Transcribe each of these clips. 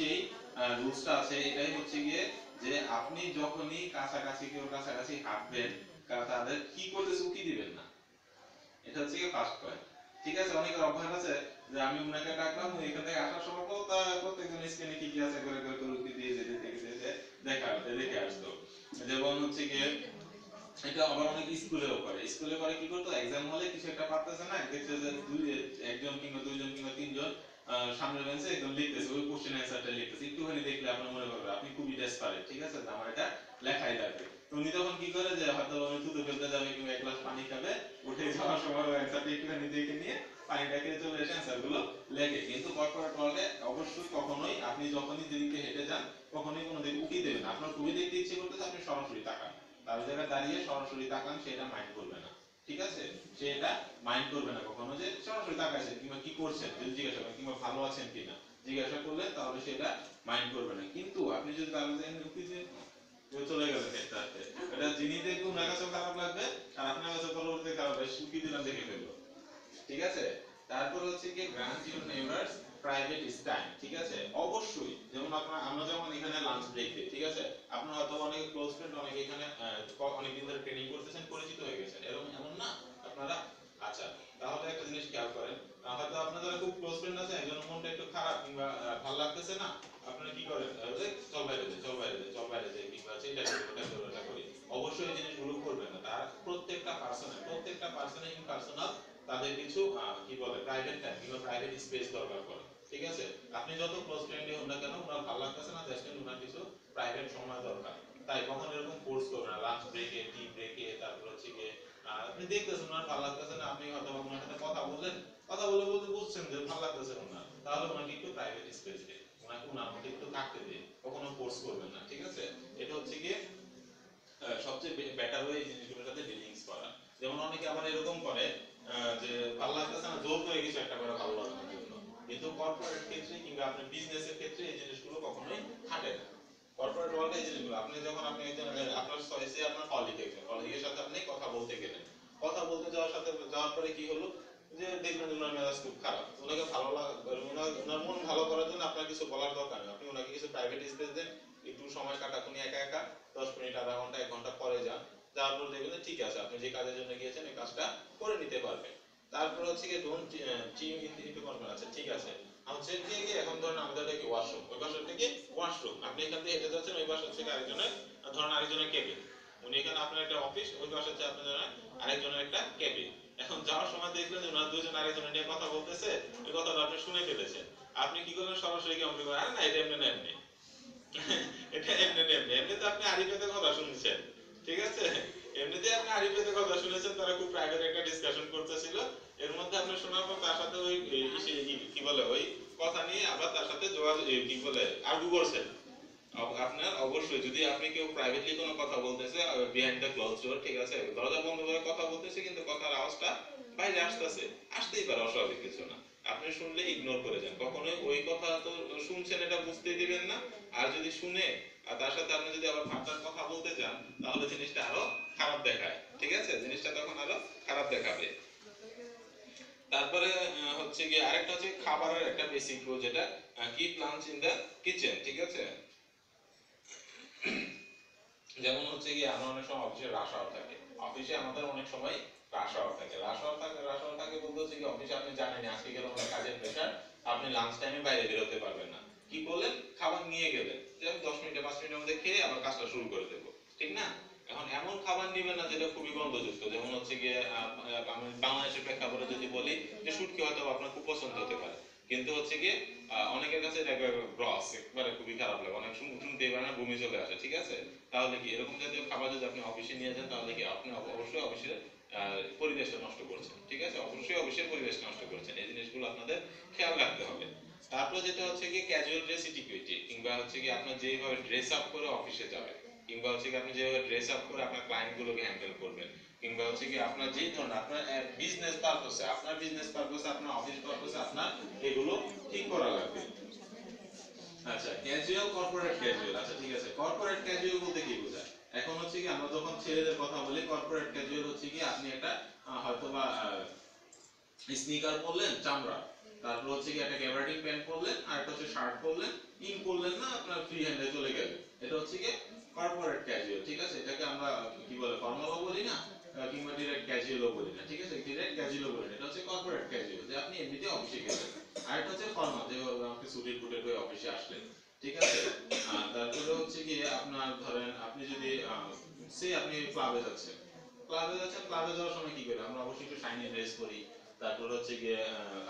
যে রুলসটা আছে এটাই হচ্ছে গিয়ে যে আপনি যখনই কেউ কাছাকাছি হাঁটবেন তাদের কি করতেছে উকি দিবেন না। এটা হচ্ছে কি ফার্স্ট পয়েন্ট। ঠিক আছে, অনেকের অভ্যাস আছে যে আমি উনাকে ডাকলাম এখান থেকে আসার সময় প্রত্যেকজন স্ক্রিনে কি কি আছে করে করে করে উকি দিয়ে যেতে দেখে দেখে আসতো। যেমন হচ্ছে গিয়ে এটা আবার অনেক স্কুলে করে কি করতো, এক্সাম হলে কিছু একটা পারতেছে না, দেখছে যে একজন কিংবা দুইজন কিংবা তিনজন সামনের বেঞ্চে একদম লিখতেছে, ওই কোশ্চেন অ্যান্সারটা লিখতেছে, একটুখানি দেখলে আপনার মনে করবে আপনি খুবই ডেসপারেট, ঠিক আছে, আমার এটা লেখাই লাগবে। তো উনি তখন কি করে যে হয়তো উনি থুতু ফেলতে যাবে কিংবা এক গ্লাস পানি খাবে, উঠে যাওয়ার সময় অ্যান্সারটা একটুখানি দেখে নিয়ে পানিটা খেয়ে চলে এসে অ্যান্সার গুলো লেখে। কিন্তু কর্পোরেট ওয়ার্ল্ডে অবশ্যই কখনোই আপনি যখনই যেদিকে হেঁটে যান কখনোই কোনো দিকে উকি দেবেন না। আপনার খুবই দেখতে ইচ্ছে করতেছে আপনি সরাসরি তাকান, তার জায়গায় দাঁড়িয়ে সরাসরি তাকান, সেটা মাইন্ড করবে না। ঠিক আছে, সে এটা মাইন্ড করবে না কখনো যে সরাসরি তাকাইছেন কিংবা কি করছেন যদি জিজ্ঞাসা করেন কিংবা ভালো আছেন কিনা জিজ্ঞাসা করলেন তাহলে সেটা মাইন্ড করবে না। কিন্তু আপনি যদি তার চলে গেলেন এটা যিনি দেখবেন ওনার কাছেও খারাপ লাগবে আর আপনার কাছে পরবর্তীতে খারাপ লাগবে, সুখী দিলাম দেখে ফেলবো। ঠিক আছে, তারপর হচ্ছে কি grant your neighbours private time. ঠিক আছে, অবশ্যই যেমন আমরা যেমন এখানে লাঞ্চ ব্রেক দিই, ঠিক আছে, আপনারা হয়তো অনেক ক্লোজ ফ্রেন্ড অনেকে এখানে অনেকদিন ধরে ট্রেনিং করতেছেন, পরিচিত হয়ে গেছেন, এরকম এমন না আপনারা? আচ্ছা, তাহলে একটা জিনিস খেয়াল করেন, হয়তো আপনার যারা খুব ক্লোজ ফ্রেন্ড আছে একজন মনটা একটু খারাপ কিংবা ভালো লাগতেছে না, আপনারা কি করেন, চল বাইরে যাই চল বাইরে যাই চল বাইরে যাই কিংবা এটা করি ওটা করি ওটা করি। অবশ্যই এই জিনিসগুলো করবেন না। তার প্রত্যেকটা পার্সনের ইম্পার্সোনাল তাদের কিছু কি বলে প্রাইভেট টাইম কিংবা প্রাইভেট স্পেস দরকার পড়ে। ঠিক আছে, আপনি যত ক্লোজ ফ্রেন্ডই হন না কেন ওনার ভালো লাগতেছে না, জাস্ট ওনার কিছু প্রাইভেট সময় দরকার। তাই কখন এরকম ফোর্স করবেন না, লাঞ্চ ব্রেকে টি ব্রেকে তারপর হচ্ছে গিয়ে আপনি দেখতেছেন ওনার ভালো লাগতেছে না, আপনি হয়তো ওনার সাথে কথা বললেন, কথা বলে বলতে বুঝছেন যে ভালো লাগতেছে ওনার, তাহলে ওনাকে একটু প্রাইভেট স্পেস দিন, ওনাকে ওনার মধ্যে একটু থাকতে দিন, কখনো ফোর্স করবেন না। ঠিক আছে, এটা হচ্ছে গিয়ে সবচেয়ে বেটার ওয়ে এই জিনিসগুলোর সাথে ডিলিংস করা। যেমন অনেকে আবার এরকম করে যে ভালো লাগতেছে না জোর করে কিছু একটা করে ভালো লাগানোর জন্য, কিন্তু কর্পোরেট ক্ষেত্রে কিংবা আপনার বিজনেসের ক্ষেত্রে এই জিনিসগুলো কখনোই খাটে না। কর্পোরেট ওয়ার্ল্ডে এই জিনিসগুলো আপনি যখন আপনি একজন আপনার সয়েসে আপনার কলিগের সাথে আপনি কথা বলতে গেলেন, কথা বলতে যাওয়ার পরে কি হলো যে দেখবেন ওনার মেজাজ খুব খারাপ, ওনাকে ভালো ওনার মন ভালো করার জন্য আপনার কিছু বলার দরকার নেই, আপনি ওনাকে কিছু প্রাইভেট স্পেস দেন, একটু সময় কাটাকুন একা একা, 10 মিনিট আধা ঘন্টা 1 ঘন্টা পরে যান, যাওয়ার পর দেখবেন ঠিক আছে আপনি যে কাজের জন্য গিয়েছেন এই কাজটা করে নিতে পারবেন। তারপর হচ্ছে কি ডোন্ট চিম ইনটু কনফারেন্স। আচ্ছা ঠিক আছে, হচ্ছে কি এখন ধরেন আমাদের এটা কি ওয়াশরুম, ওই পাশে কি ওয়াশরুম, আপনি এখান থেকে হেঁটে যাচ্ছেন ওই পাশে থেকে আরেকজনের ধরেন আরেকজনের কেবিন, উনি এখানে আপনার একটা অফিস, ওই পাশে হচ্ছে আপনার আরেকজনের একটা কেবিন। এখন যাওয়ার সময় দেখলেন যে ওনার দুজন আরেকজনের নিয়ে কথা বলতেছে, ওই কথাটা আপনি শুনে ফেলেছেন, আপনি কি করলেন সরাসরি কেমন করবেন, আরে না এটা এমনি না এমনি এটা এমনিতে আপনি আরিফেতে কথা শুনছেন, ঠিক আছে, এমনিতে আপনি আরিফেতে কথা শুনেছেন, তারা খুব প্রাইভেট একটা ডিসকাশন করতেছিল, এর মধ্যে আপনি শোনার পর তার সাথে ওই কি বলে ওই কথা নিয়ে আবার তার সাথে যোগাযোগ কি বলে আর্গু করছেন। আপনার অবশ্যই যদি আপনি কেউ প্রাইভেটলি কোনো কথা বলতেছে বিহাইন্ড দ্য ক্লোজ ডোর, ঠিক আছে, দরজা বন্ধ করে কথা বলতেছে কিন্তু কথার আওয়াজটা বাইরে আসতেছে, আসতেই পারে, অস্বাভাবিক কিছু না, আপনি শুনলে ইগনোর করে যান, কখনোই ওই কথা তো শুনছেন এটা বুঝতেই দিবেন না। আর যদি শুনে আর তার সাথে আপনি যদি আবার ভাবনার কথা বলতে যান তাহলে জিনিসটা আরো খারাপ দেখায়। ঠিক আছে, জিনিসটা তখন আরো খারাপ দেখাবে। তারপরে হচ্ছে কি আরেকটা হচ্ছে খাবারের একটা বেসিক রুল, যেটা keep lunch in the kitchen. ঠিক আছে, যেমন হচ্ছে কি আমরা অনেক সময় অফিসে রাশ আওয়ার থাকে, অফিসে আমাদের অনেক সময় রাশ আওয়ার থাকে বলতে হচ্ছে কি অফিসে আপনি জানেন আজকে গেলে অনেক কাজের প্রেশার, আপনি লাঞ্চ টাইমে বাইরে বেরোতে পারবেন না, কি করলেন খাবার নিয়ে গেলেন, যে 10 মিনিটে 5 মিনিটের মধ্যে খেয়ে আবার কাজটা শুরু করে দেবো, ঠিক না? এখন এমন খাবার নিবেন না যেটা খুবই গন্ধযুক্ত, যেমন হচ্ছে গিয়ে আমি বাংলাদেশের প্রেক্ষাপটে যদি বলি যে শুটকি হয়তো আপনার খুব পছন্দ হতে পারে, কিন্তু হচ্ছে গিয়ে অনেকের কাছে এটা গ্রস একবারে খুবই খারাপ লাগে, অনেক শুনতেই পারে না, বমি চলে আসে। ঠিক আছে, তাহলে কি এরকম জাতীয় খাবার যদি আপনি অফিসে নিয়ে যান তাহলে কি আপনি অবশ্যই অফিসের পরিবেশটা নষ্ট করছেন। ঠিক আছে, অবশ্যই অফিসের পরিবেশ নষ্ট করছেন, এই জিনিসগুলো আপনাদের খেয়াল রাখতে হবে। তারপর যেটা হচ্ছে কি ক্যাজুয়াল ড্রেস ইটিকুইটি, কিংবা হচ্ছে কি আপনার যেভাবে ড্রেস আপ করে অফিসে যাবেন, কিংবা হচ্ছে কি আপনি যেভাবে ড্রেস আপ করে আপনার ক্লায়েন্ট গুলোকে হ্যান্ডেল করবেন, কিংবা হচ্ছে কি আপনার যে ধরনের আপনার বিজনেস পারপাসে আপনার অফিস পারপাসে আপনার এগুলো ঠিক করা লাগবে। আচ্ছা, ক্যাজুয়াল কর্পোরেট ক্যাজুয়াল। আচ্ছা ঠিক আছে, কর্পোরেট ক্যাজুয়াল বলতে কি বোঝায়? এখন হচ্ছে কি আমরা যখন ছেলেদের কথা বলি কর্পোরেট ক্যাজুয়াল হচ্ছে কি আপনি একটা হয়তোবা স্নিকার পরলেন চামড়া, তারপর হচ্ছে কি একটা গ্যাবার্ডিন প্যান্ট পরলেন আর একটা হচ্ছে শার্ট পরলেন, ইন করলেন না, আপনার ফ্রি হ্যান্ডে চলে গেলেন। এটা হচ্ছে কি কর্পোরেট ক্যাজুয়াল, ঠিক আছে? এটাকে আমরা কি বলে ফর্মালও বলি না, কিংবা ডিরেক্ট ক্যাজুয়ালও বলি না, ঠিক আছে? ডিরেক্ট ক্যাজুয়ালও বলি না, এটা হচ্ছে কর্পোরেট ক্যাজুয়াল, যে আপনি এমনিতে অফিসে গেলেন। আর এটা হচ্ছে ফর্মাল, যে আপনি সুটেড বুটেড হয়ে অফিসে আসলেন, ঠিক আছে? তারপরে হচ্ছে কি আপনার ধরেন আপনি যদি সে আপনি ক্লাবে যাচ্ছেন, ক্লাবে যাওয়ার সময় কি করি আমরা? অবশ্যই একটু শাইনি ড্রেস করি। তারপর হচ্ছে গিয়ে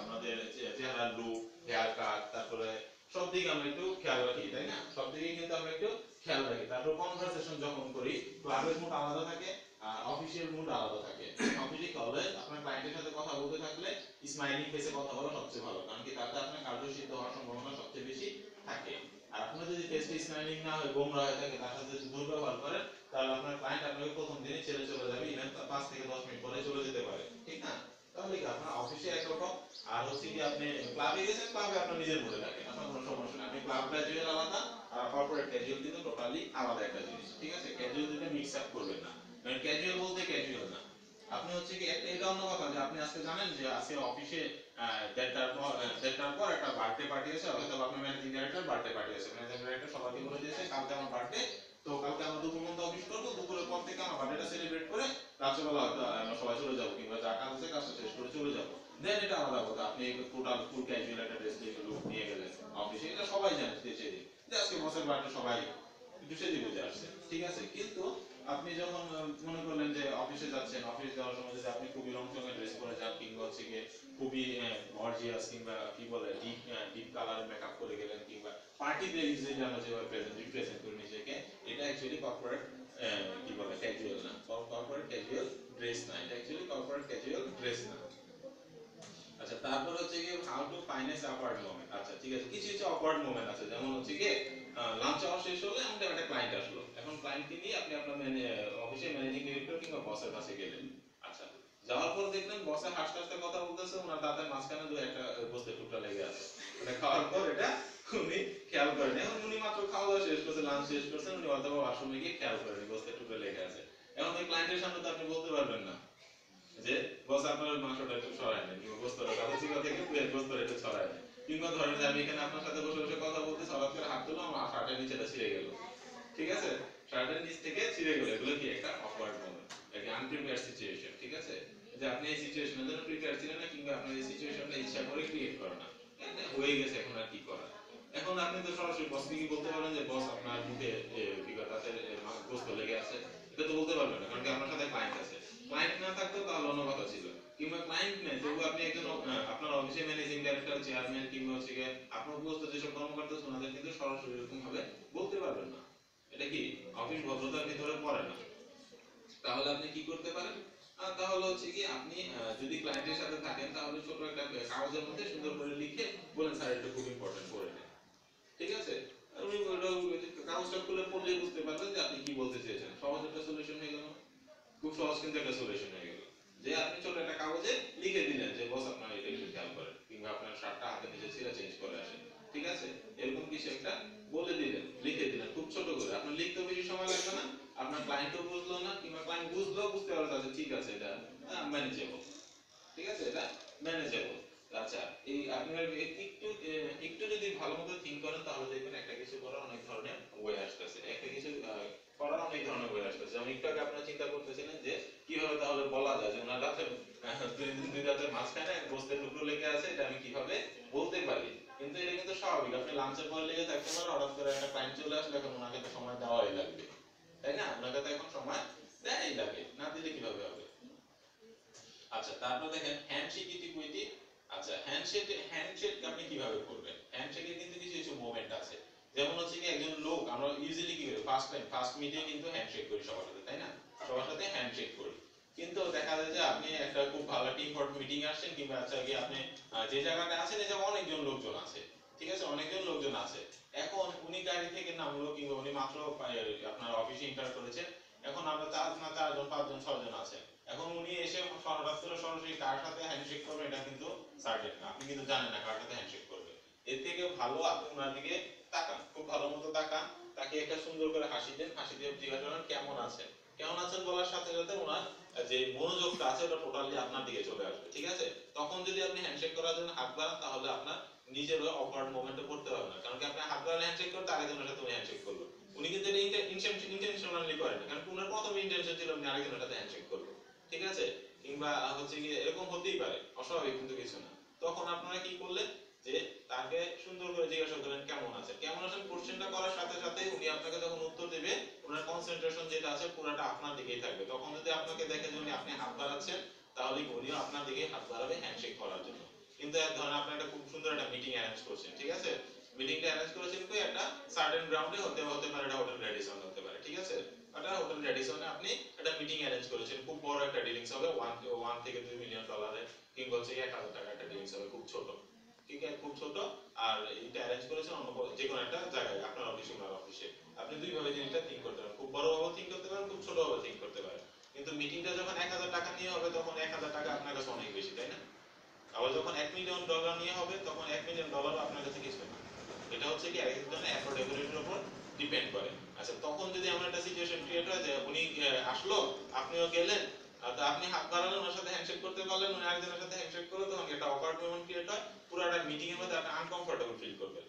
আমাদের চেহারার লুক, হেয়ার কাট, তারপরে সব দিকে আমরা একটু খেয়াল রাখি, তাই না? সব দিকে কিন্তু আমরা একটু খেয়াল রাখি। তারপর কনভারসেশন যখন করি, ক্লাবের মুড আলাদা থাকে আর অফিসিয়াল মুড আলাদা থাকে। অফিসে হলে আপনার ক্লায়েন্টের সাথে কথা বলতে থাকলে স্মাইলিং ফেসে কথা বলা সবচেয়ে ভালো, কারণ কি তাতে আপনার কার্য সিদ্ধ হওয়ার সম্ভাবনা সবচেয়ে বেশি থাকে। আর আপনার যদি ফেসটা স্মাইলিং না হয়, গোমরা হয়ে থাকে, তার সাথে যদি দুর্ব্যবহার করেন, তাহলে আপনার ক্লায়েন্ট আপনাকে প্রথম দিনে ছেড়ে চলে যাবে, ইভেন 5 থেকে 10 মিনিট পরে চলে যেতে পারে, ঠিক না? তাহলে কি আপনার অফিসে একরকম, আর হচ্ছে কি আপনি ক্লাবে গেছেন, ক্লাবে আপনার নিজের মধ্যে থাকেন, আপনার কোনো সমস্যা নেই। আপনি ক্লাব ক্যাজুয়াল আলাদা আর কর্পোরেট ক্যাজুয়াল কিন্তু টোটালি আলাদা একটা জিনিস, ঠিক আছে? ক্যাজুয়াল দুটো মিক্স আপ করবেন না, মানে ক্যাজুয়াল বলতে ক্যাজুয়াল না। আপনি হচ্ছে কি একটা এটা অন্য কথা, যে আপনি আজকে জানেন যে আজকে অফিসে দেড়টার পর একটা বার্থডে পার্টি আছে, অথবা আপনার ম্যানেজিং ডাইরেক্টর বার্থডে পার্টি আছে, ম্যানেজিং ডাইরেক্টর সবাইকে বলে দিয়েছে কালকে আমার বার্থডে, তো কালকে আমরা দুপুর পর্যন্ত অফিস করবো, দুপুরের পর থেকে আমার বার্থডেটা সেলিব্রেট করে রাত্রেবেলা হয়তো আমরা সবাই চলে যাবো, কিংবা যা কাজ আছে কাজটা শেষ করে চলে যাবো। দেন এটা আলাদা কথা, আপনি টোটাল ফুল ক্যাজুয়াল একটা ড্রেস দিয়ে লুক নিয়ে গেলেন অফিসে, এটা সবাই জানে সেদিন যে আজকে বসের বার্থডে, সবাই একটু সেদিন বুঝে আসছে, ঠিক আছে? কিন্তু আপনি যখন মনে করলেন যে অফিসে যাচ্ছেন, অফিস যাওয়ার সময় যদি আপনি খুবই রংচঙে ড্রেস পরে যান, কিংবা হচ্ছে গিয়ে খুবই গর্জিয়াস, কিংবা কি বলে ডিপ ডিপ কালার মেকআপ করে গেলেন, কিংবা পার্টিতে ইউজুয়ালি আমরা যেভাবে রিপ্রেজেন্ট করি নিজেকে, এটা অ্যাকচুয়ালি কর্পোরেট কি বলে ক্যাজুয়াল না, কর্পোরেট ক্যাজুয়াল ড্রেস না, এটা অ্যাকচুয়ালি কর্পোরেট ক্যাজুয়াল ড্রেস না। আচ্ছা, তারপর হচ্ছে কি how to finance awkward moment. আচ্ছা, ঠিক আছে, কিছু কিছু অকওয়ার্ড মোমেন্ট আছে, যেমন হচ্ছে কি লাঞ্চ আওয়ার শেষ হলে আমাদের একটা ক্লায়েন্ট আসলো, এখন ক্লায়েন্টকে নিয়ে আপনি আপনার অফিসে ম্যানেজিং ডিরেক্টর কিংবা বসের কাছে গেলেন। আচ্ছা, যাওয়ার পর দেখলেন বসে হাসতে হাসতে কথা বলতেছে, ওনার দাঁতের মাঝখানে দু একটা বসতে টুকরা লেগে আছে, মানে খাওয়ার পর এটা উনি খেয়াল করেন। এখন উনি মাত্র খাওয়া দাওয়া শেষ করছে, লাঞ্চ শেষ করছেন, উনি হয়তো ওয়াশরুমে গিয়ে খেয়াল করেন বসতে টুকরা লেগে আছে। এখন ওই ক্লায়েন্টের সামনে তো আপনি বলতে পারবেন না যে বস আপনার ওই মাংসটা একটু সরায় নেন, কিংবা গোস্তটা কাগজিকা থেকে গোস্তটা একটু ছড়ায় নেন, কিংবা ধরেন যে আমি এখানে আপনার সাথে বসে বসে কথা বলতে হঠাৎ করে হাত তুললাম, আমার শার্টের নিচেটা ছিঁড়ে গেল, ঠিক আছে? শার্টের নিচ থেকে ছিঁড়ে গেল, এগুলো কি একটা অকওয়ার্ড মোমেন্ট, একটা আনপ্রিপেয়ার্ড সিচুয়েশন, ঠিক আছে? যে আপনি এই সিচুয়েশনের জন্য প্রিপেয়ার ছিলেন না, কিংবা আপনার এই সিচুয়েশনটা ইচ্ছা করে ক্রিয়েট করেন না, হয়ে গেছে, এখন আর কি করা? এখন আপনি তো সরাসরি বসকে কি বলতে পারেন যে বস আপনার মুখে দাঁতের গোস্ত লেগে আছে? এটা তো বলতে পারবেন না, কারণ কি আপনার সাথে ক্লায়েন্ট আছে। ক্লায়েন্ট না থাকতো তাহলে অন্য কথা ছিল, কিংবা ক্লায়েন্ট নেই তবু আপনি একজন আপনার অফিসে ম্যানেজিং ডাইরেক্টর, চেয়ারম্যান, কিংবা হচ্ছে গিয়ে আপনার উপস্থিত যেসব কর্মকর্তা আছে ওনাদের কিন্তু সরাসরি এরকম ভাবে বলতে পারবেন না। এটা কি অফিস ভদ্রতার ভিতরে পড়ে না? তাহলে আপনি কি করতে পারেন? তাহলে হচ্ছে কি আপনি যদি ক্লায়েন্টের সাথে থাকেন, তাহলে ছোট একটা কাগজের মধ্যে সুন্দর করে লিখে বলেন, স্যার এটা খুব ইম্পর্টেন্ট করে নেন, ঠিক আছে? উনি কাগজটা খুলে পড়লেই বুঝতে পারবেন যে আপনি কি বলতে চেয়েছেন। সহজ একটা সলিউশন হয়ে গেল, খুব সহজ কিন্তু একটা সলিউশন হয়ে গেল, যে আপনি ছোট একটা কাগজে লিখে দিলেন যে বস আপনার এটা একটু খেয়াল করেন, কিংবা আপনার শার্টটা হাতে নিচে ছিঁড়া চেঞ্জ করে আসেন, ঠিক আছে? এরকম কিছু একটা বলে দিলেন, লিখে দিলেন খুব ছোট করে, আপনার লিখতেও বেশি সময় লাগবে না, আপনার ক্লায়েন্টও বুঝলো না, কিংবা ক্লায়েন্ট বুঝলেও বুঝতে পারবে যে ঠিক আছে এটা ম্যানেজেবল, ঠিক আছে, এটা ম্যানেজেবল। আচ্ছা, এই আপনার একটু একটু যদি ভালো মতো থিঙ্ক করেন, তাহলে দেখবেন একটা কিছু করার অনেক ধরনের ওয়ে আসতেছে, একটা কিছু করার অনেক ধরনের ওয়ে আসতেছে। যেমন একটু আগে আপনারা চিন্তা করতেছিলেন যে কিভাবে তাহলে বলা যায় যে ওনার দাঁতের দুই দাঁতের মাঝখানে গোস্তের টুকরো লেগে আছে, এটা আমি কিভাবে বলতে পারি? কিন্তু এটা কিন্তু স্বাভাবিক, আপনি লাঞ্চের পর লেগে থাকতে পারেন, হঠাৎ করে একটা ক্লায়েন্ট চলে আসলে এখন ওনাকে তো সময় দেওয়াই লাগবে, তাই না? ওনাকে তো এখন সময় দেয়াই লাগে, না দিলে কিভাবে হবে? আচ্ছা, তারপর দেখেন হ্যান্ডশেক ইকুইটি। আচ্ছা, হ্যান্ডশেক আপনি কিভাবে করবেন? হ্যান্ডশেকের কিন্তু কিছু কিছু মোমেন্ট আছে, যেমন হচ্ছে কি একজন লোক, আমরা ইউজুয়ালি কি করি, ফার্স্ট মিটে কিন্তু হ্যান্ডশেক করি সবার সাথে, তাই না? সবার সাথে হ্যান্ডশেক করি, কিন্তু দেখা যায় যে আপনি একটা খুব ভালো টিম ফর মিটিং আসছেন, কিংবা আচ্ছা কি আপনি যে জায়গাটা আছেন এই জায়গায় অনেকজন লোকজন আছে, ঠিক আছে, অনেকজন লোকজন আছে। এখন উনি গাড়ি থেকে নামলো, কিংবা উনি মাত্র আপনার অফিসে এন্টার করেছেন, এখন আমরা চারজন, পাঁচজন, ছয়জন আছে। এখন উনি এসে হঠাৎ করে সরাসরি কার সাথে হ্যান্ডশেক করবে এটা কিন্তু সার্টেন না, আপনি কিন্তু জানেন না কার সাথে হ্যান্ডশেক করবে। এর থেকে ভালো আপনি ওনার দিকে তাকান, খুব ভালো মতো তাকান, তাকে একটা সুন্দর করে হাসি দেন, হাসি দিয়ে জিজ্ঞাসা করেন কেমন আছেন, কেমন আছেন বলার সাথে সাথে ওনার যে মনোযোগটা আছে ওটা টোটালি আপনার দিকে চলে আসবে, ঠিক আছে? তখন যদি আপনি হ্যান্ডশেক করার জন্য হাত বাড়ান তাহলে আপনার নিজের অকওয়ার্ড মোমেন্টে পড়তে পারবেন না, কারণ কি আপনি হাত বাড়ালে হ্যান্ডশেক করতে আরেকজনের সাথে উনি হ্যান্ডশেক করলো, উনি কিন্তু এটা ইন্টেনশনালি করেন না, কারণ কি ওনার প্রথম ইন্টেনশন ছিল উনি আরেকজনের সাথে হ্যান্ডশেক করবে, ঠিক আছে? কিংবা হচ্ছে কি এরকম হতেই পারে, অস্বাভাবিক কিন্তু কিছু না। তখন আপনারা কি করলেন যে তাকে সুন্দর করে জিজ্ঞাসা করেন কেমন আছে, কেমন আছেন কোশ্চেনটা করার সাথে সাথে উনি আপনাকে যখন উত্তর দেবে ওনার কনসেন্ট্রেশন যেটা আছে পুরোটা আপনার দিকেই থাকবে। তখন যদি আপনাকে দেখে যে আপনি হাত বাড়াচ্ছেন তাহলে উনিও আপনার দিকে হাত বাড়াবে হ্যান্ডশেক করার জন্য। কিন্তু এক ধরনের আপনি একটা খুব সুন্দর একটা মিটিং অ্যারেঞ্জ করছেন, ঠিক আছে? মিটিংটা অ্যারেঞ্জ করেছেন কি একটা সার্টেন গ্রাউন্ডে, হতে পারে এটা হোটেল রেডিসন হতে পারে, ঠিক আছে? এটা হোটেল রেডিসনে আপনি একটা মিটিং অ্যারেঞ্জ করেছেন, খুব বড় একটা ডিলিংস হবে, 1 থেকে $2 মিলিয়ন কিংবা হচ্ছে 1,000 টাকা একটা ডিলিংস হবে, খুব ছোট, ঠিক আছে? খুব ছোট। আর এটা অ্যারেঞ্জ করেছেন অন্য যে কোনো একটা জায়গায়, আপনার অফিসে ওনার অফিসে। আপনি দুই ভাবে জিনিসটা থিঙ্ক করতে পারেন, খুব বড় ভাবে থিঙ্ক করতে পারেন, খুব ছোট ভাবে থিঙ্ক করতে পারেন। কিন্তু মিটিংটা যখন 1,000 টাকা নিয়ে হবে তখন 1,000 টাকা আপনার কাছে অনেক বেশি, তাই না? আবার যখন $1 মিলিয়ন নিয়ে হবে তখন $1 মিলিয়ন আপনার কাছে কিছু না। এটা হচ্ছে কি একজনের অ্যাফোর্ডেবিলিটির উপর ডিপেন্ড করে। আচ্ছা, তখন যদি এমন একটা সিচুয়েশন ক্রিয়েট হয় যে উনি আসলো, আপনিও গেলেন, তো আপনি হাত বাড়ালেন, ওনার সাথে হ্যান্ডশেক করতে পারলেন, উনি আরেকজনের সাথে হ্যান্ডশেক করলো, তখন একটা অকওয়ার্ড মোমেন্ট ক্রিয়েট হয়, পুরোটা মিটিং এর মধ্যে আপনি আনকমফোর্টেবল ফিল করবেন।